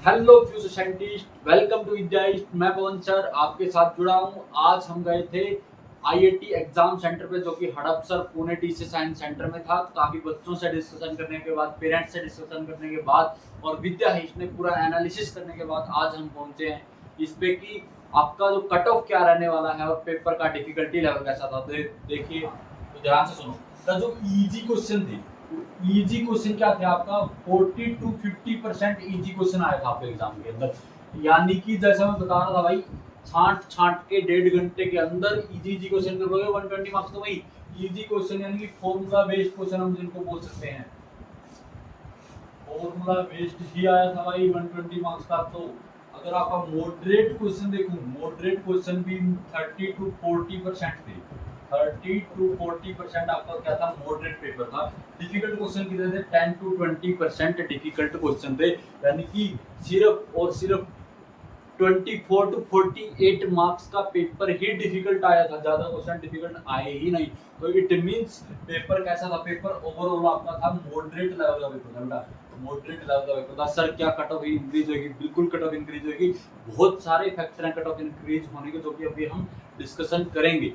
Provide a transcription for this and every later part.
Hello future scientist, welcome to विद्याइस्ट। मैं Pawan sir आपके साथ जुड़ा हूँ। आज हम गए थे आईआईटी एग्जाम सेंटर पे, जो कि Hadapsar Pune TC science centre में था। काफी बच्चों से डिस्कशन करने के बाद, पेरेंट्स से डिस्कशन करने के बाद और विद्याइस्ट ने पूरा एनालिसिस करने के बाद आज हम पहुंचे हैं इस पे कि आपका जो कट ऑफ क्या रहने वाला है और पेपर का डिफिकल्टी लेवल कैसा था। देखिए, तो ध्यान से सुनो। तो जो इजी क्वेश्चन थे, इजी क्वेश्चन क्या थे आपका, 40 to 50% इजी क्वेश्चन आया था आपके एग्जाम के अंदर। यानी कि जैसा मैं बता रहा था भाई, छांट छांट के 1.5 घंटे के अंदर इजी इजी क्वेश्चन कर लोगे 120 मार्क्स। तो भाई इजी क्वेश्चन यानी कि फॉर्मूला बेस्ड क्वेश्चन हम जिनको बोल सकते हैं, फॉर्मूला बेस्ड ही आया था भाई 120 मार्क्स का। तो अगर आपका मॉडरेट क्वेश्चन देखूं, मॉडरेट क्वेश्चन भी 30 to 40% थे। 30 to 40% आपका क्या था, मॉडरेट पेपर था। डिफिकल्ट क्वेश्चन कितने थे, 10 to 20% डिफिकल्ट क्वेश्चन थे। यानी कि सिर्फ और सिर्फ 24 to 48 मार्क्स का पेपर ही डिफिकल्ट आया था, ज्यादा क्वेश्चन डिफिकल्ट आए ही नहीं। तो इट मींस पेपर कैसा था, पेपर ओवरऑल आपका था मॉडरेट लेवल का पेपर था बेटा, मॉडरेट लेवल का पेपर था। सर क्या कट ऑफ इंक्रीज होगी? बिल्कुल कट ऑफ इंक्रीज होगी। बहुत सारे फैक्टर हैं कट ऑफ इंक्रीज होने के, जो कि अभी हम डिस्कशन करेंगे।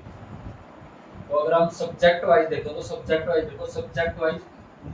तो अगर हम सब्जेक्ट वाइज देखो, तो subject wise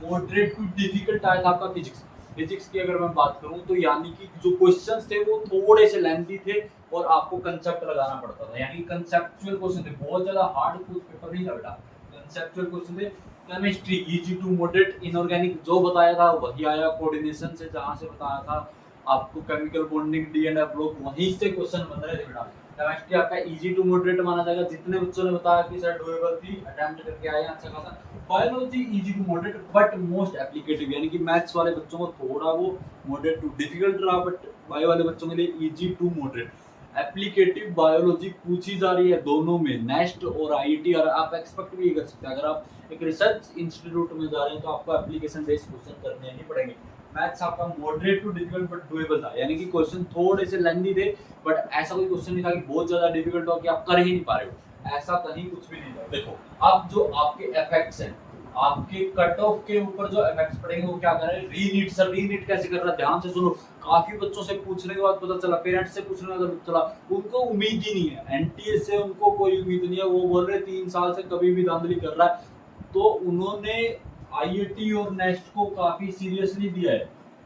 moderate to difficult आया था आपका फिजिक्स। फिजिक्स की अगर मैं बात करूं तो यानी कि जो क्वेश्चंस थे वो थोड़े से लेंथी थे और आपको कंसेप्ट लगाना पड़ता था। यानी कंसेप्चुअल क्वेश्चन थे, बहुत ज्यादा हार्ड कुछ पेपर नहीं था बेटा, कंसेप्चुअल क्वेश्चन थे। Chemistry easy to moderate, inorganic जो बताया था वही आया, कोऑर्डिनेशन से जहां से बताया था आपको केमिकल बॉन्डिंग, डीएनए ब्लॉक, वहीं से क्वेश्चन बन रहे थे बेटा। केमिस्ट्री आपका इजी टू मॉडरेट माना जाएगा, जितने बच्चों ने बताया कि सर डुएबल थी, अटेम्प्ट करके आए अच्छा खासा। Biology easy to moderate but most applicative, यानी कि मैथ्स वाले बच्चों को थोड़ा वो मॉडरेट टू डिफिकल्ट रहा, बट बायो वाले बच्चों के लिए easy to moderate. Applicative biology पूछी जा रही है दोनों में, नेस्ट और आईआईटी। और आप एक्सपेक्ट भी कर सकते हैं, अगर आप एक रिसर्च इंस्टीट्यूट में जा रहे हैं तो आपको एप्लीकेशन बेस्ड क्वेश्चन करने ही पड़ेंगे। मैथ्स आपका moderate to difficult but doable था, यानी कि क्वेश्चन थोड़े से लेंथी थे, बट ऐसा कोई क्वेश्चन नहीं था कि बहुत ज्यादा डिफिकल्ट हो कि आप कर ही नहीं पा रहे हो, ऐसा कहीं कुछ भी नहीं था। देखो अब जो आपके इफेक्ट्स हैं, आपके कट ऑफ के ऊपर जो इफेक्ट्स पड़ेंगे वो क्या कर रहे हैं, रीनीट। सर रीनीट कैसे कर रहा है, ध्यान से सुनो। काफी बच्चों से पूछने के बाद पता चला, पेरेंट्स से पूछने के बाद पता चला उनको उम्मीद ही नहीं है, एनटीए से उनको कोई उम्मीद नहीं है। वो बोल रहे 3 साल से कभी भी धांधली कर रहा है। तो उन्होंने आईआईटी और नेस्ट को काफी सीरियसली दिया है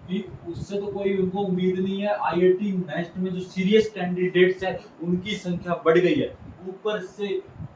कि उससे तो कोई उनको उम्मीद नहीं है। आईआईटी नेस्ट में जो सीरियस कैंडिडेट्स हैं उनकी संख्या बढ़ गई है। ऊपर से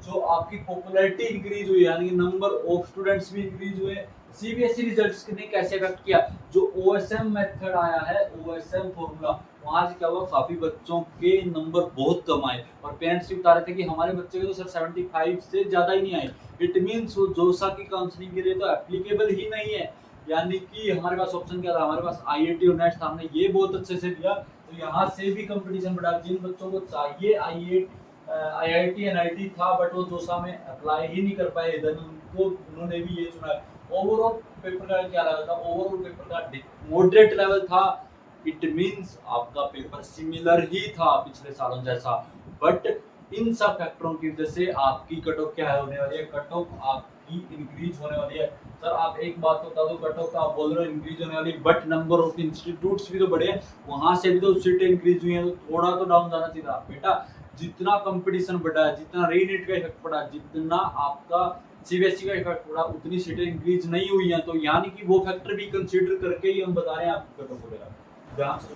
जो आपकी पॉपुलैरिटी इंक्रीज हुई, यानी कि नंबर ऑफ स्टूडेंट्स भी इंक्रीज हुए। सीबीएसई रिजल्ट्स ने कैसे इफेक्ट किया, जो ओएसएम मेथड आया है, ओएसएम फॉर्मूला, वहां से क्या हुआ, काफी बच्चों के नंबर बहुत कम आए। और पेरेंट्स भी बता रहे थे कि हमारे बच्चे के तो सर 75 से ज्यादा ही नहीं आए। इट मीन्स वो जोसा की काउंसलिंग के लिए तो एप्लीकेबल ही नहीं है। यानी कि हमारे पास ऑप्शन क्या था, हमारे पास आईआईटी और नेट, हमने ये बहुत अच्छे से दिया। तो यहाँ से भी कंपटीशन बढ़ा, जिन बच्चों को चाहिए आईआईटी एनआईटी था बट वो जोसा में अप्लाई ही नहीं कर पाए, इधर उनको उन्होंने भी ये चुना। ओवरऑल पेपर का क्या लेवल था, ओवरऑल पेपर का मॉडरेट लेवल था। इट मींस आपका पेपर सिमिलर ही था पिछले सालों जैसा, बट इन सब फैक्टरों की वजह से आपकी कट ऑफ क्या होने वाली है, कट ऑफ आपकी इंक्रीज होने वाली है। सर आप एक बात तो बता दो, कट ऑफ का आप बोल रहे हो इंक्रीज होने वाली, बट नंबर ऑफ इंस्टीट्यूट्स भी तो बढ़े हैं, वहां से भी तो सीटें इंक्रीज हुई हैं, तो थोड़ा तो डाउन जाना चाहिए था बेटा। जितना कंपटीशन बढ़ा है, जितना रीनीट का इफेक्ट पड़ा, जितना आपका सीबीएसई का इफेक्ट पड़ा, उतनी सीटें इंक्रीज नहीं हुई हैं। तो यानी कि वो फैक्टर भी कंसीडर करके ही हम बता रहे हैं आपकी कट ऑफ वगैरह। ध्यान से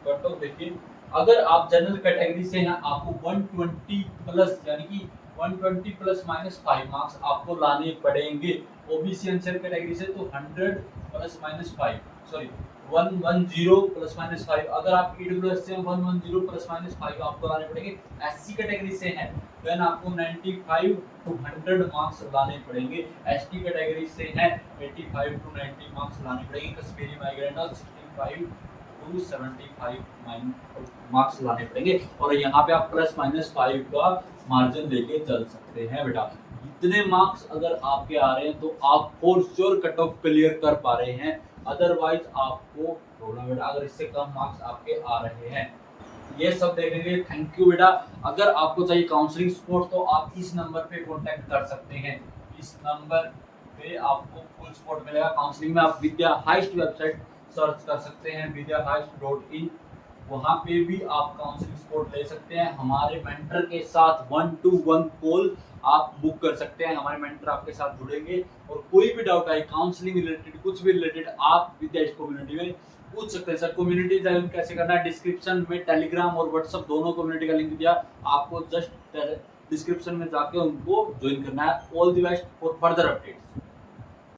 कट ऑफ देखिए, अगर आप जनरल कैटेगरी से हैं आपको 120 प्लस, यानी कि 120 प्लस -5 मार्क्स आपको लाने पड़ेंगे। ओबीसी एनसीआर कैटेगरी से तो 100 प्लस -5, सॉरी 110 प्लस -5। अगर आप ईडब्ल्यूएस से 110 प्लस -5 आपको लाने पड़ेंगे। एससी कैटेगरी से हैं देन आपको 95 टू 100 मार्क्स लाने पड़ेंगे। एसटी कैटेगरी से हैं 85 टू 90 मार्क्स लाने पड़ेंगे। कश्मीरी माइग्रेंट 65 टू 75 मार्क्स लाने पड़ेंगे। और यहाँ पे आप ±5 का मार्जिन लेके चल सकते हैं बेटा। इतने मार्क्स अगर आपके आ रहे हैं तो आप for sure cut off clear कर पा रहे हैं, अदरवाइज आपको प्रॉब्लम बेटा अगर इससे कम मार्क्स आपके आ रहे हैं। ये सब देखने के लिए थैंक यू बेटा। अगर आपको चाहिए काउंसलिंग सपोर्ट तो आप इस नंबर पे कांटेक्ट कर सकते हैं। इस नंबर पे आपको फुल सपोर्ट मिलेगा काउंसलिंग में। आप विद्या हाइस्ट वेबसाइट सर्च कर सकते हैं vidyahast.in। वहाँ पे भी आप काउंसलिंग सपोर्ट ले सकते हैं। हमारे मेंटर के साथ 1-to-1 कॉल आप बुक कर सकते हैं। हमारे मेंटर आपके साथ जुड़ेंगे और कोई भी डाउट आए काउंसलिंग रिलेटेड, कुछ भी रिलेटेड, आप विद्याश कम्युनिटी में पूछ सकते हैं। सर कम्युनिटी ज्वाइन कैसे करना है, डिस्क्रिप्शन में टेलीग्राम और व्हाट्सएप दोनों कम्युनिटी का लिंक दिया, आपको जस्ट डिस्क्रिप्शन में जाके उनको ज्वाइन करना है। All the best for further updates.